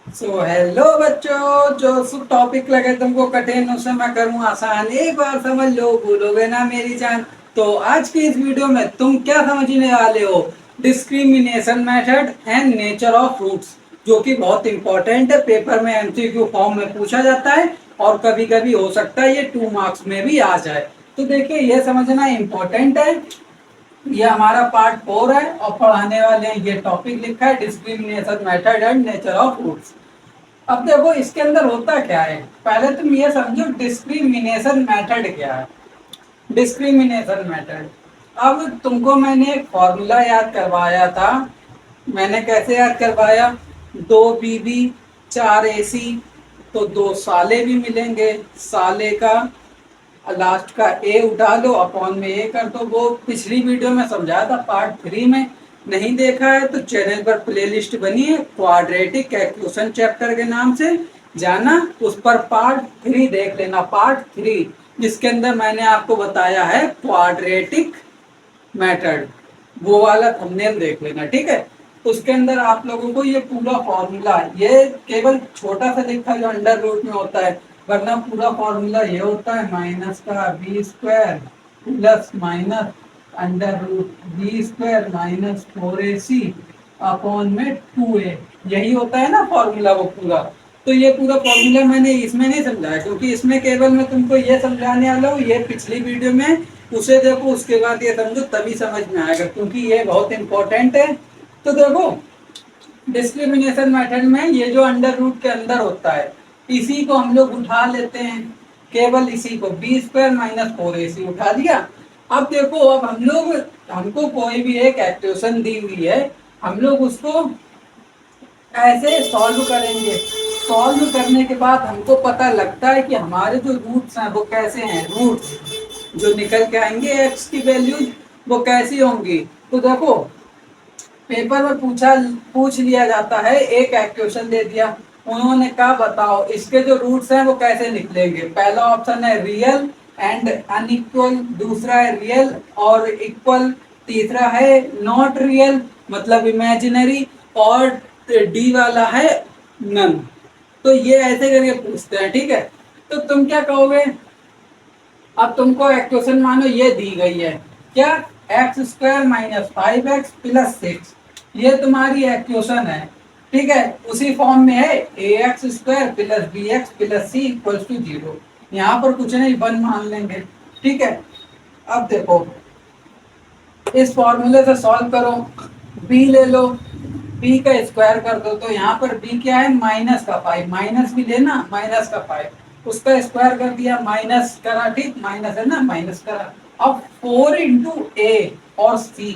Hello बच्चों, जो सब टॉपिक लगे तुमको कठिन उसे मैं करूँ आसान। एक बार समझ लो, भूलोगे ना मेरी जान। तो आज की इस वीडियो में तुम क्या समझने वाले हो? Discrimination method and nature of roots, जो कि बहुत इंपॉर्टेंट है, पेपर में एमसीक्यू फॉर्म में पूछा जाता है और कभी कभी हो सकता है ये 2 मार्क्स में भी आ जाए। तो देखिए, ये समझना इंपॉर्टेंट है। ये हमारा पार्ट 4 है और पढ़ाने वाले हैं, ये टॉपिक लिखा है discrimination method and nature of roots. अब देखो, इसके अंदर होता क्या है, पहले तुम ये समझो डिस्क्रिमिनेशन मेथड क्या है। डिस्क्रिमिनेशन मेथड, अब तुमको मैंने एक फॉर्मूला याद करवाया था। मैंने कैसे याद करवाया? 2 बीबी 4 AC, तो 2 साले भी मिलेंगे। साले का लास्ट का ए उठा लो, अपॉन में ए कर दो। वो पिछली वीडियो में समझाया था, पार्ट 3 में। नहीं देखा है तो चैनल पर प्लेलिस्ट बनी है क्वाड्रेटिक एक्वेशन चैप्टर के नाम से, जाना उस पर पार्ट 3 देख लेना। पार्ट 3 जिसके अंदर मैंने आपको बताया है क्वाड्रेटिक मेथड, वो वाला थंबनेल देख लेना, ठीक है। उसके अंदर आप लोगों को ये पूरा फॉर्मूला, ये केवल छोटा सा लिखा जो अंडर रूट में होता है, वरना पूरा फॉर्मूला ये होता है माइनस का b square plus minus under root b square minus 4AC upon में 2A। यही होता है ना फॉर्मूला वो पूरा। तो ये पूरा फॉर्मूला मैंने इसमें नहीं समझाया, क्योंकि इसमें केवल मैं तुमको ये समझाने वाला हूँ, ये पिछली वीडियो में उसे देखो, उसके बाद ये समझो, तभी समझ में आएगा, क्योंकि ये बहुत इंपॉर्टेंट है। तो देखो, डिस्क्रिमिनेशन मेथड में ये जो अंडर रूट के अंदर होता है, इसी को हम लोग उठा लेते हैं, केवल इसी को बी स्क्वायर माइनस 4AC उठा दिया। अब देखो, अब हम लोग, हमको कोई भी एक एक्वेशन दी हुई है, हम लोग उसको ऐसे सॉल्व करेंगे। सॉल्व करने के बाद हमको पता लगता है कि हमारे जो रूट्स हैं वो कैसे हैं। रूट्स जो निकल के आएंगे एक्स की वैल्यूज, वो कैसी होंगी? तो देखो, पेपर में पूछ लिया जाता है, एक एक्वेशन दे दिया, उन्होंने कहा बताओ इसके जो रूट्स हैं वो कैसे निकलेंगे। पहला ऑप्शन है रियल एंड अनइक्वल, दूसरा है रियल और इक्वल, तीसरा है नॉट रियल मतलब इमेजिनरी, और डी वाला है नन। तो ये ऐसे करके पूछते हैं, ठीक है। तो तुम क्या कहोगे? अब तुमको एक्वेशन मानो ये दी गई है, क्या? X square minus 5x plus 6, ये तुम्हारी एक्वेशन है, ठीक है। उसी फॉर्म में है a x square plus b x plus c equals to 0। यहाँ पर कुछ नहीं, 1 मान लेंगे, ठीक है। अब देखो, इस फॉर्मूले से सॉल्व करो, बी ले लो, बी का स्क्वायर कर दो, तो यहाँ पर बी क्या है? माइनस का 5, माइनस भी लेना, माइनस का 5, उसका स्क्वायर कर दिया, माइनस करा, ठीक, माइनस है ना, माइनस करा। अब 4 into A और C,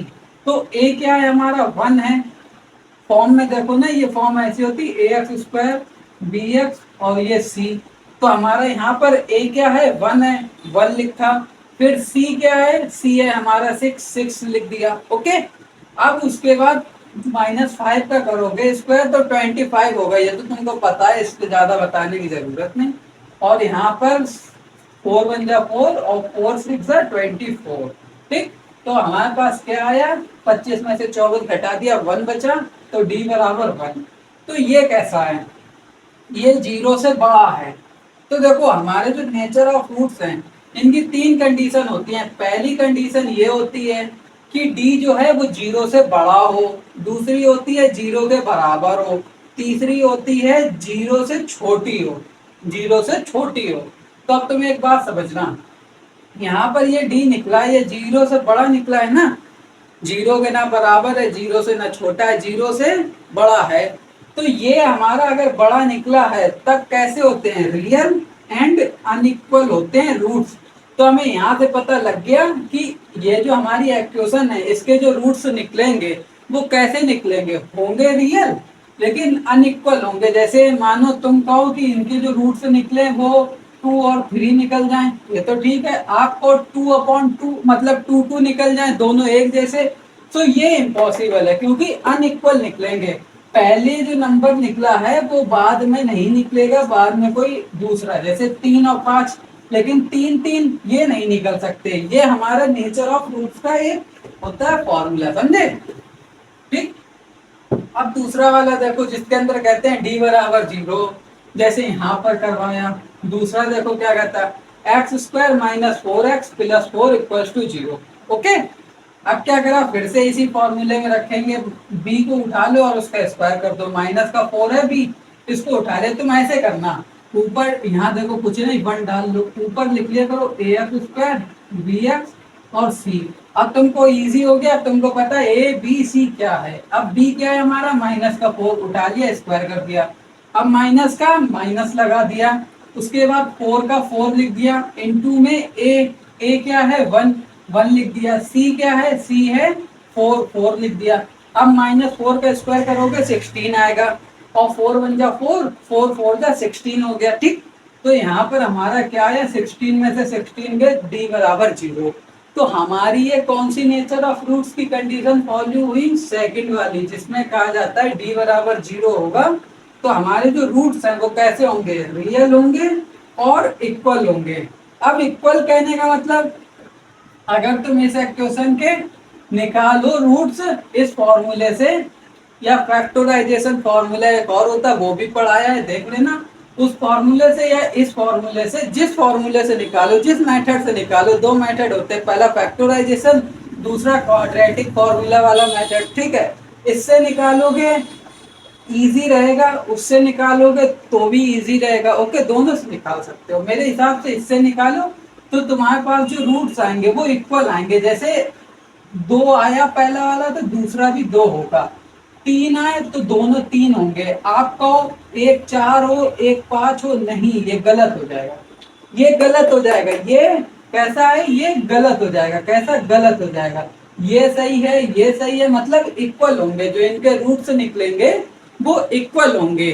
तो A क्या है हमारा? 1 है। फॉर्म में देखो ना, ये फॉर्म ऐसी होती है a x square B x और ये सी। तो हमारा यहाँ पर ए क्या है? 1 है, 1 लिखा। फिर सी क्या है? सी है हमारा 6, 6 लिख दिया, ओके। अब उसके बाद -5 का करोगे स्क्वायर तो 25 होगा, ये तो तुमको पता है, इससे ज्यादा बताने की जरूरत नहीं। और यहाँ पर 4 1 जा 4 और 4 6 जा 24, ठीक। तो हमारे पास क्या आया? 25 में से 24 घटा दिया, 1 बचा, तो डी बराबर 1। तो ये कैसा है? ये 0 से बड़ा है। तो देखो, हमारे जो नेचर ऑफ रूट्स हैं, इनकी 3 कंडीशन होती हैं। पहली कंडीशन ये होती है कि डी जो है वो 0 से बड़ा हो, दूसरी होती है 0 के बराबर हो, तीसरी होती है 0 से छोटी हो, 0 से छोटी हो। तो अब तुम एक बात समझना, यहाँ पर ये डी निकला है, ये 0 से बड़ा निकला है ना, 0 के ना बराबर है, 0 से ना छोटा है, 0 से बड़ा है। तो ये हमारा अगर बड़ा निकला है, तब कैसे होते हैं? रियल एंड अनइक्वल होते हैं रूट्स। तो हमें यहाँ से पता लग गया कि ये जो हमारी एक्वेशन है, इसके जो रूट्स निकलेंगे वो कैसे निकलेंगे? होंगे रियल लेकिन अनइक्वल होंगे। जैसे मानो तुम कहो कि इनके जो रूट्स निकले वो 2 और 3 निकल जाएं, ये तो ठीक है। आपको 2/2 मतलब 2 निकल जाएं, दोनों एक जैसे, तो ये इम्पॉसिबल है, क्योंकि अनइक्वल निकलेंगे। पहले जो नंबर निकला है वो बाद में नहीं निकलेगा, बाद में कोई दूसरा, जैसे 3 और 5। लेकिन 3 3 ये नहीं निकल सकते। ये हमारा नेचर ऑफ रूट्स का एक होता है फॉर्मूला, समझे? ठीक। अब दूसरा वाला देखो जिसके अंदर कहते हैं डी बराबर 0, जैसे यहाँ पर करवाया। दूसरा देखो क्या कहता है, x square minus 4x plus 4 equal to 0। Okay, अब क्या करा, फिर से इसी फॉर्मूले में रखेंगे, b को उठा लो और उसका स्क्वायर कर दो। माइनस का 4 है b, इसको उठा ले। तुम ऐसे करना, ऊपर यहाँ देखो कुछ नहीं, 1 डाल लो, ऊपर लिख लिया करो ax स्क्वायर bx और c। अब तुमको इजी हो गया, अब तुमको पता है ए बी सी क्या है। अब बी क्या है हमारा, माइनस का 4 उठा लिया, स्क्वायर कर दिया। अब माइनस का माइनस लगा दिया, उसके बाद 4 का 4 लिख दिया, इनटू में ए क्या है 1, 1 लिख दिया। सी क्या है, सी है 4, 4 लिख दिया। अब माइनस 4 का स्क्वायर करोगे 16 आएगा, और 4 1 जा 4, 4 4 जा 16 हो गया। ठीक, तो यहाँ पर हमारा क्या है, 16 में से 16 गए, डी बराबर 0। तो हमारी ये कौन सी नेचर ऑफ रूट्स की कंडीशन फॉलो हुई, सेकंड वाली, जिसमें कहा जाता है डी बराबर 0 होगा। तो हमारे जो रूट्स हैं वो कैसे होंगे, रियल होंगे और इक्वल होंगे। अब इक्वल कहने का मतलब, अगर तुम इस इक्वेशन के निकालो रूट्स इस फॉर्मूले से, या फैक्टराइजेशन फॉर्मूला एक और होता है वो भी पढ़ाया है, देख लेना। उस फॉर्मूले से या इस फॉर्मूले से, जिस फॉर्मूले से निकालो, जिस मेथड से निकालो, दो मेथड होते हैं, पहला फैक्टराइजेशन, दूसरा क्वाड्रेटिक फॉर्मूला वाला मेथड। ठीक है, इससे निकालोगे इजी रहेगा, उससे निकालोगे तो भी इजी रहेगा। ओके, दोनों से निकाल सकते हो। मेरे हिसाब से इससे निकालो तो तुम्हारे पास जो रूट्स आएंगे वो इक्वल आएंगे। जैसे 2 आया पहला वाला तो दूसरा भी 2 होगा, 3 आए तो दोनों 3 होंगे। आप कहो एक 4 हो एक 5 हो, नहीं, ये गलत हो जाएगा, ये गलत हो जाएगा। ये कैसा है, ये गलत हो जाएगा। कैसा गलत हो जाएगा, ये सही है ये सही है, मतलब इक्वल होंगे। जो इनके रूट से निकलेंगे वो इक्वल होंगे,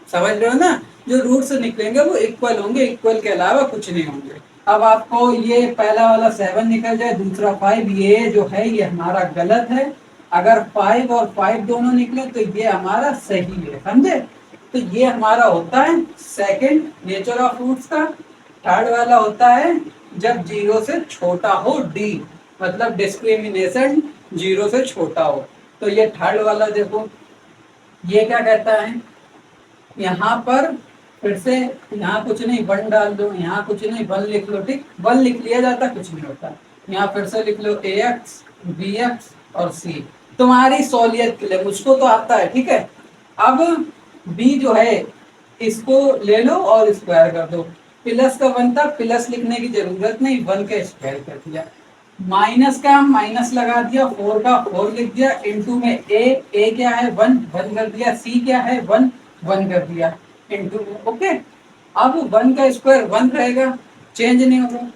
समझ रहे हो ना, जो रूट से निकलेंगे वो इक्वल होंगे, इक्वल के अलावा कुछ नहीं होंगे। अब आपको ये पहला वाला 7 निकल जाए, दूसरा 5, ये जो है ये हमारा गलत है। अगर 5 और 5 दोनों निकले तो ये हमारा सही है, समझे। तो ये हमारा होता है सेकंड नेचर ऑफ रूट्स का। थर्ड वाला होता है जब 0 से छोटा हो डी, मतलब डिस्क्रिमिनेशन 0 से छोटा हो। तो ये थर्ड वाला देखो, ये क्या कहता है, यहाँ पर फिर से यहाँ कुछ नहीं, 1 डाल दो, यहाँ कुछ नहीं, 1 लिख लो। ठीक, 1 लिख लिया जाता, कुछ नहीं होता। यहाँ फिर से लिख लो ax bx और c, तुम्हारी सहूलियत के लिए, मुझको तो आता है। ठीक है, अब b जो है इसको ले लो और स्क्वायर कर दो। प्लस का 1 था, प्लस लिखने की जरूरत नहीं, 1 का स्क्वायर कर दिया। माइनस का माइनस लगा दिया, 4 का 4 लिख दिया, इनटू में a क्या है 1, 1 कर दिया। c क्या है 1, 1 कर दिया, इनटू में। ओके, अब 1 का स्क्वायर 1 रहेगा, चेंज नहीं होगा।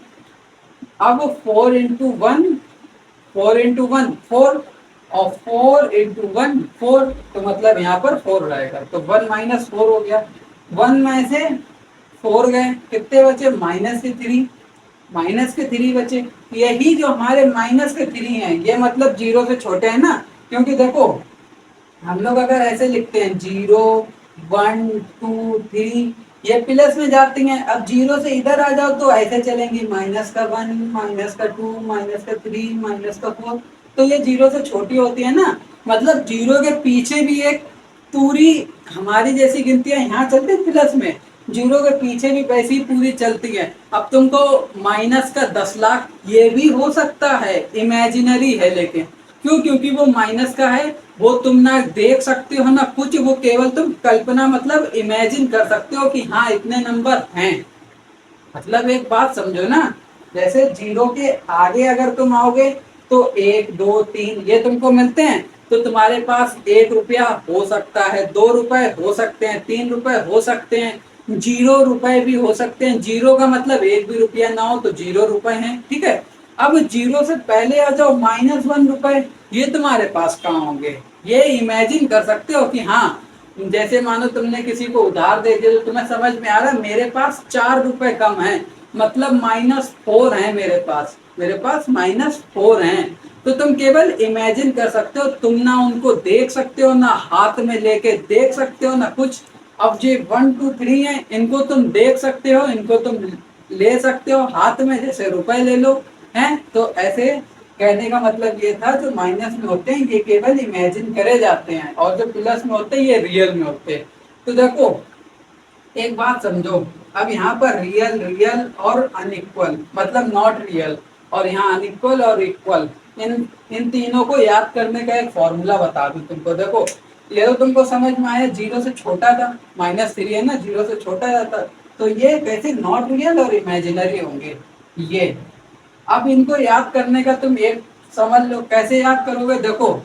अब 4 इंटू 1, 4 इंटू 1 4, और 4 इंटू 1 4, तो मतलब यहाँ पर 4 रहेगा। तो 1 माइनस 4 हो गया, 1 में से 4 गए, कितने बचे, माइनस के 3, माइनस के 3 बचे। यही जो हमारे माइनस के 3 हैं ये मतलब 0 से छोटे हैं ना, क्योंकि देखो हम लोग अगर ऐसे लिखते हैं 0 1 2 3, ये प्लस में जाती हैं। अब 0 से इधर आ जाओ तो ऐसे चलेंगी, माइनस का 1 माइनस का 2 माइनस का 3 माइनस का 4, तो ये 0 से छोटी होती है ना। मतलब 0 के पीछे भी एक पूरी हमारी जैसी गिनतियां यहाँ चलती है प्लस में, 0 के पीछे भी वैसी पूरी चलती है। अब तुमको माइनस का 10 लाख ये भी हो सकता है, इमेजिनरी है, लेकिन क्यों, क्योंकि वो माइनस का है, वो तुम ना देख सकते हो ना कुछ, वो केवल तुम कल्पना मतलब इमेजिन कर सकते हो कि हाँ इतने नंबर हैं। मतलब एक बात समझो ना, जैसे 0 के आगे अगर तुम आओगे तो 1 2 3 ये तुमको मिलते हैं, तो तुम्हारे पास 1 रुपया हो सकता है, 2 रुपए हो सकते हैं, 3 रुपए हो सकते हैं, 0 रुपए भी हो सकते हैं। 0 का मतलब 1 भी रुपया ना हो तो 0 रुपए हैं। ठीक है, अब 0 से पहले आ जाओ, -1 रुपए, ये तुम्हारे पास कहाँ होंगे, ये इमेजिन कर सकते हो कि हाँ, जैसे मानो तुमने किसी को उधार दे दिया तो तुम्हें समझ में आ रहा है मेरे पास 4 रुपए कम है, मतलब -4 है मेरे पास, मेरे पास -4 हैं। तो तुम केवल इमेजिन कर सकते हो, तुम ना उनको देख सकते हो, ना हाथ में लेके देख सकते हो, ना कुछ। अब जो 1 2 3 है इनको तुम देख सकते हो, इनको तुम ले सकते हो हाथ में, जैसे रुपए ले लो हैं, तो ऐसे कहने का मतलब ये था जो माइनस में होते हैं ये केवल इमेजिन करे जाते हैं और जो प्लस में होते हैं ये रियल में होते हैं। तो देखो एक बात समझो, अब यहाँ पर रियल रियल और अनइक्वल मतलब नॉट रियल, और यहाँ अनइक्वल और इक्वल, इन इन तीनों को याद करने का एक फॉर्मूला बता दूं तुमको। देखो ये तो तुमको समझ में आया, जीरो से छोटा था, -3 है ना, जीरो से छोटा जाता, तो ये कैसे नॉट रियल और इमेजिनरी होंगे ये। अब इनको याद करने का तुम एक समझ लो, कैसे याद करोगे। देखो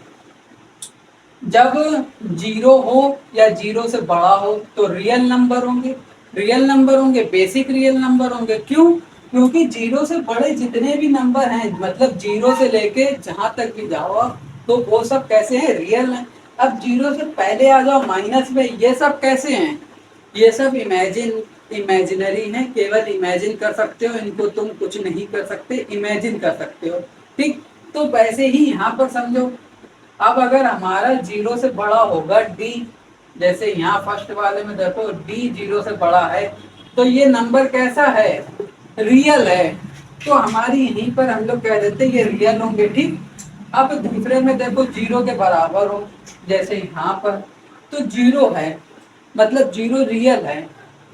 जब जीरो हो या जीरो से बड़ा हो तो रियल नंबर होंगे, रियल नंबर होंगे, बेसिक रियल नंबर होंगे। क्यों? क्योंकि जीरो से बड़े जितने भी नंबर हैं, मतलब जीरो से लेके जहां तक भी जाओ आप, तो वो सब कैसे हैं? रियल हैं। अब जीरो से पहले आ जाओ माइनस में, ये सब कैसे हैं? ये सब इमेजिनरी हैं, केवल इमेजिन कर सकते हो इनको, तुम कुछ नहीं कर सकते, इमेजिन कर सकते हो। ठीक, तो वैसे ही यहाँ पर समझो, अब अगर हमारा जीरो से बड़ा होगा डी, जैसे यहाँ फर्स्ट वाले में देखो डी जीरो से बड़ा है, तो ये नंबर कैसा है? रियल है। तो हमारी यहीं पर हम लोग कह देते हैं ये रियल होंगे। ठीक, अब दूसरे में देखो जीरो के बराबर हो, जैसे यहाँ पर, तो जीरो है मतलब जीरो रियल है,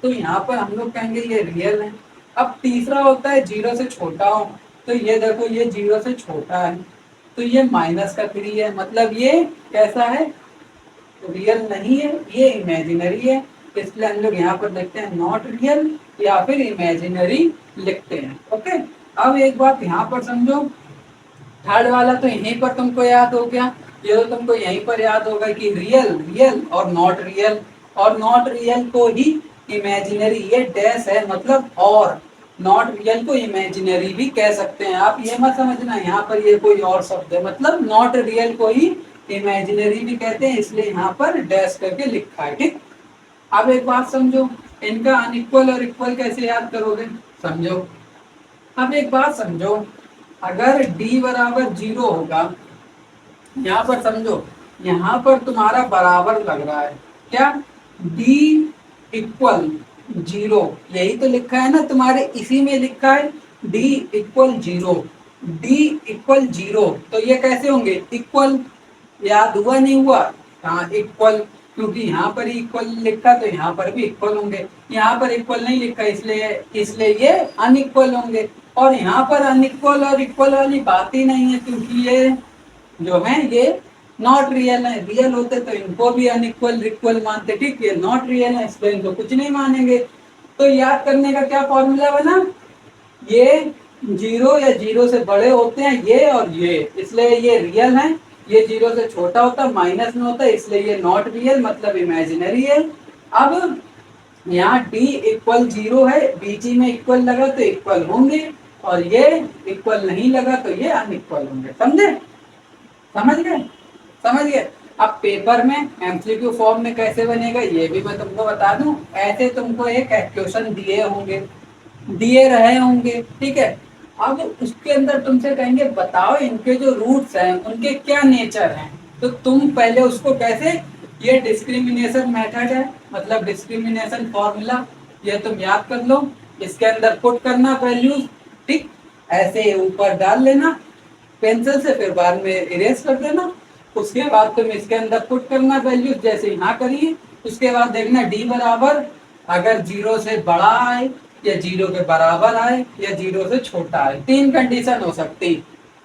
तो यहाँ पर हम लोग कहेंगे ये रियल है। अब तीसरा होता है जीरो से छोटा हो, तो ये देखो ये जीरो से छोटा है, तो ये -3 है, मतलब ये कैसा है? रियल नहीं है, ये इमेजिनरी है। इसलिए हम लोग यहाँ पर लिखते हैं नॉट रियल या फिर इमेजिनरी लिखते हैं। ओके, अब एक बात यहाँ पर समझो, थर्ड वाला तो यहीं पर तुमको याद हो गया, ये तो तुमको यहीं पर याद होगा कि रियल रियल और नॉट रियल, और नॉट रियल को ही इमेजिनरी, ये डैश है मतलब और, नॉट रियल को इमेजिनरी भी कह सकते हैं। आप ये मत समझना यहाँ पर ये कोई और शब्द है, मतलब नॉट रियल को ही इमेजिनरी भी कहते हैं, इसलिए यहाँ पर डैश करके लिखा है। ठीक, अब एक बात समझो, इनका अनइक्वल और इक्वल कैसे याद करोगे, समझो। अब एक बात समझो, अगर d बराबर 0 होगा, यहाँ पर समझो, यहाँ पर तुम्हारा बराबर लग रहा है क्या? d इक्वल 0, यही तो लिखा है ना तुम्हारे, इसी में लिखा है d इक्वल 0, d इक्वल 0, तो ये कैसे होंगे? इक्वल। याद हुआ नहीं हुआ? हाँ इक्वल, क्योंकि यहाँ पर ही इक्वल लिखा तो यहाँ पर भी इक्वल होंगे, यहाँ पर इक्वल नहीं लिखा इसलिए इसलिए ये अनइक्वल होंगे। और यहाँ पर अनइक्वल और इक्वल वाली बात ही नहीं है, क्योंकि ये जो है ये नॉट रियल है, रियल होते तो इनको भी अनइक्वल इक्वल मानते। ठीक, ये नॉट रियल है इसलिए इनको कुछ नहीं मानेंगे। तो याद करने का क्या फॉर्मूला बना? ये जीरो या जीरो से बड़े होते हैं ये और ये, इसलिए ये रियल है। ये जीरो से छोटा होता माइनस में होता है, इसलिए ये नॉट रियल मतलब इमेजिनरी है। अब यहाँ d इक्वल 0 है, बीच में इक्वल लगा तो इक्वल होंगे, और ये इक्वल नहीं लगा तो ये अनइक्वल होंगे। समझे? समझ गए? समझ गए? अब पेपर में एमसीक्यू फॉर्म में कैसे बनेगा ये भी मैं तुमको बता दूं। ऐसे तुमको एक क्वेश्चन दिए होंगे, दिए रहे होंगे, ठीक है। अब उसके अंदर तुमसे कहेंगे बताओ इनके जो रूट्स हैं उनके क्या नेचर हैं, तो तुम पहले उसको कैसे, ये डिस्क्रिमिनेशन मेथड है मतलब डिस्क्रिमिनेशन फॉर्मूला, ये तुम याद कर लो। इसके अंदर पुट करना वैल्यूज, ठीक, ऐसे ऊपर डाल लेना पेंसिल से, फिर बाद में इरेज कर देना। उसके बाद तुम इसके अंदर पुट करना वैल्यूज, जैसे यहाँ करिए। उसके बाद देखना डी बराबर अगर जीरो से बड़ा आए या जीरो के बराबर आए या जीरो से छोटा आए, तीन कंडीशन हो सकती,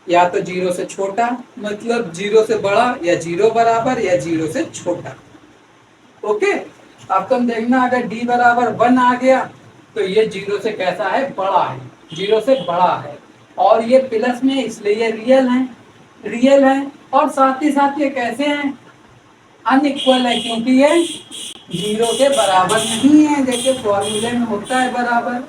या तो जीरो से छोटा मतलब जीरो से बड़ा, या जीरो बराबर, या जीरो से छोटा। ओके, अब तुम देखना अगर डी बराबर 1 आ गया तो ये जीरो से कैसा है? बड़ा है, जीरो से बड़ा है, और ये प्लस में इसलिए ये रियल है, रियल है। और साथ ही साथ ये कैसे हैं? अनइक्वल है, क्योंकि ये जीरो के बराबर नहीं है, जैसे फॉर्मूले में होता है बराबर।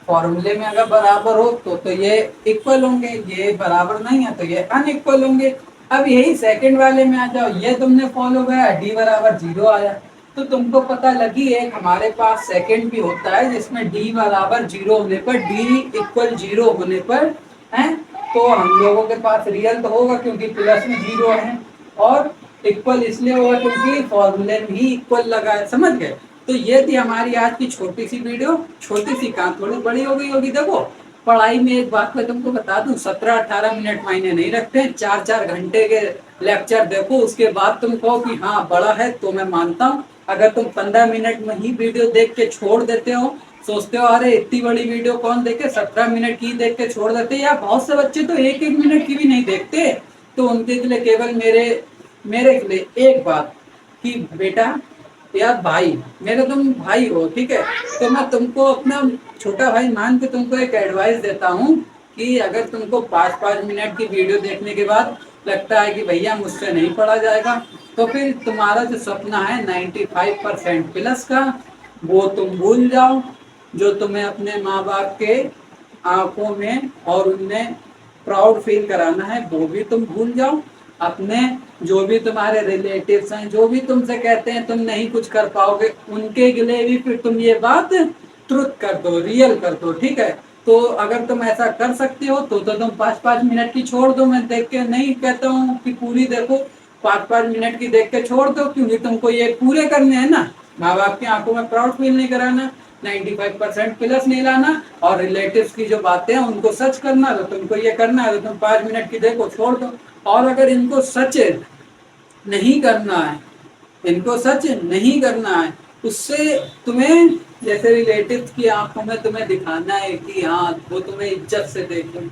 फॉर्मूले में अगर बराबर हो तो ये इक्वल होंगे, ये बराबर नहीं है तो ये अनइक्वल होंगे। अब यही सेकंड वाले में आ जाओ, ये तुमने फॉलो किया, डी बराबर 0 आया, तो तुमको पता लगी एक हमारे पास सेकंड भी होता है जिसमें डी बराबर 0 होने पर, डी इक्वल 0 होने पर है, तो हम लोगों के पास रियल तो होगा क्योंकि प्लस में 0 है, और इक्वल इसलिए होगा क्योंकि फॉर्मूले में ही इक्वल लगा है। समझ गए? तो ये थी हमारी आज की छोटी सी वीडियो, छोटी सी कहाँ थोड़ी बड़ी हो गई होगी। देखो पढ़ाई में एक बात मैं तुमको बता दूं, 17-18 मिनट मायने नहीं रखते हैं। 4-4 घंटे के लेक्चर देखो, उसके बाद तुम कहो कि हाँ बड़ा है, तो मैं मानता हूँ। अगर तुम 15 मिनट में ही वीडियो देख के छोड़ देते हो, सोचते हो अरे इतनी बड़ी वीडियो कौन देखे, 17 मिनट की देख के छोड़ देते, या बहुत से बच्चे तो 1-1 मिनट की भी नहीं देखते। तो उनके लिए केवल मेरे मेरे लिए एक बात कि बेटा, यार भाई, मेरे तुम भाई हो, ठीक है। तो मैं तुमको अपना छोटा भाई मान के तुमको एक एडवाइस देता हूँ कि अगर तुमको 5-5 मिनट की वीडियो देखने के बाद लगता है कि भैया मुझसे नहीं पढ़ा जाएगा, तो फिर तुम्हारा जो सपना है 95% प्लस का, वो तुम भूल जाओ। जो तुम्हें अपने माँ बाप के आंखों में और उनमें प्राउड फील कराना है, वो भी तुम भूल जाओ। अपने जो भी तुम्हारे रिलेटिव्स हैं, जो भी तुमसे कहते हैं तुम नहीं कुछ कर पाओगे, उनके लिए भी फिर तुम ये बात ट्रुथ कर दो, रियल कर दो, ठीक है। तो अगर तुम ऐसा कर सकते हो तो तुम 5-5 मिनट की छोड़ दो। मैं देख के नहीं कहता हूँ कि पूरी देखो, 5-5 मिनट की देख के छोड़ दो, क्योंकि तुमको ये पूरे करने हैं ना। माँ बाप की आंखों में प्राउड फील नहीं कराना, 95% प्लस नहीं लाना, और रिलेटिव्स की जो बातें हैं उनको सच करना। तो तुमको ये करना है तो तुम 5 मिनट की देखो, छोड़ दो। और अगर इनको सच नहीं करना है, इनको सच नहीं करना है, उससे तुम्हें जैसे रिलेटिव्स की आंखों में तुम्हें दिखाना है कि हाँ वो तुम्हें इज्जत से देखें,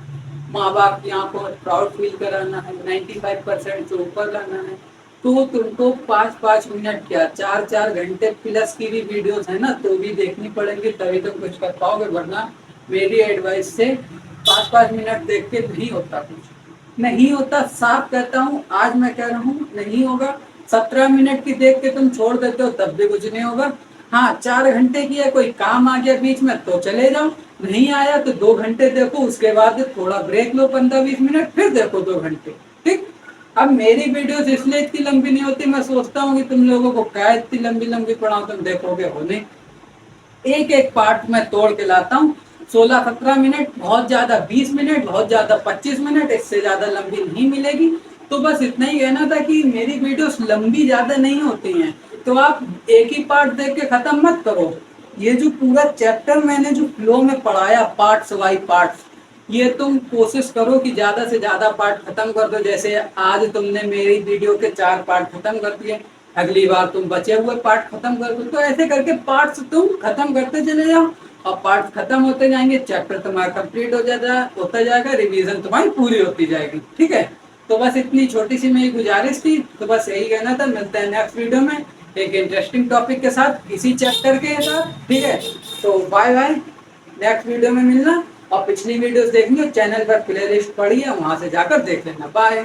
माँ बाप की आंखों में प्राउड फील कराना है, 95% से ऊपर लाना है, तो तुमको 5-5 मिनट क्या 4-4 घंटे प्लस की भी वीडियोस है ना, तो भी देखनी पड़ेंगी, तभी तुम कुछ कर पाओगे। वरना मेरी एडवाइस से 5-5 मिनट देख के नहीं होता, कुछ नहीं होता। साफ कहता हूँ, आज मैं कह रहा हूँ नहीं होगा। 17 मिनट की देख के तुम छोड़ देते हो तब भी कुछ नहीं होगा। हाँ, 4 घंटे की है, कोई काम आ गया बीच में तो चले जाओ, नहीं आया तो 2 घंटे देखो, उसके बाद थोड़ा ब्रेक लो 15-20 मिनट, फिर देखो 2 घंटे, ठीक। अब मेरी वीडियोस इसलिए इतनी लंबी नहीं होती, मैं सोचता हूँ कि तुम लोगों को क्या इतनी लंबी लंबी पढ़ाऊं, तुम देखोगे हो नहीं। एक एक पार्ट में तोड़ के लाता हूँ। 16-17 मिनट बहुत ज्यादा, 20 मिनट बहुत ज्यादा, 25 मिनट, इससे ज्यादा लंबी नहीं मिलेगी। तो बस इतना ही कहना था कि मेरी वीडियोस लंबी ज्यादा नहीं होती हैं, तो आप एक ही पार्ट देख के खत्म मत करो। ये जो पूरा चैप्टर मैंने जो फ्लो में पढ़ाया, पार्ट्स बाई पार्ट्स, ये तुम कोशिश करो कि ज्यादा से ज्यादा पार्ट खत्म कर दो। जैसे आज तुमने मेरी वीडियो के 4 पार्ट खत्म कर दिए, अगली बार तुम बचे हुए पार्ट खत्म कर दो। तो ऐसे करके पार्ट्स तुम खत्म करते चले जाओ, और पार्ट्स खत्म होते जाएंगे, चैप्टर तुम्हारा कंप्लीट होता जाएगा, रिवीजन तुम्हारी पूरी होती जाएगी, ठीक है। तो बस इतनी छोटी सी मेरी गुजारिश थी, तो बस यही कहना था। मिलते हैं नेक्स्ट वीडियो में एक इंटरेस्टिंग टॉपिक के साथ, इसी चैप्टर के साथ, ठीक है। तो बाय बाय, नेक्स्ट वीडियो में मिलना। और पिछली वीडियोस देखनी हो, चैनल पर प्लेलिस्ट पड़ी है, वहां से जाकर देख लेना। बाय।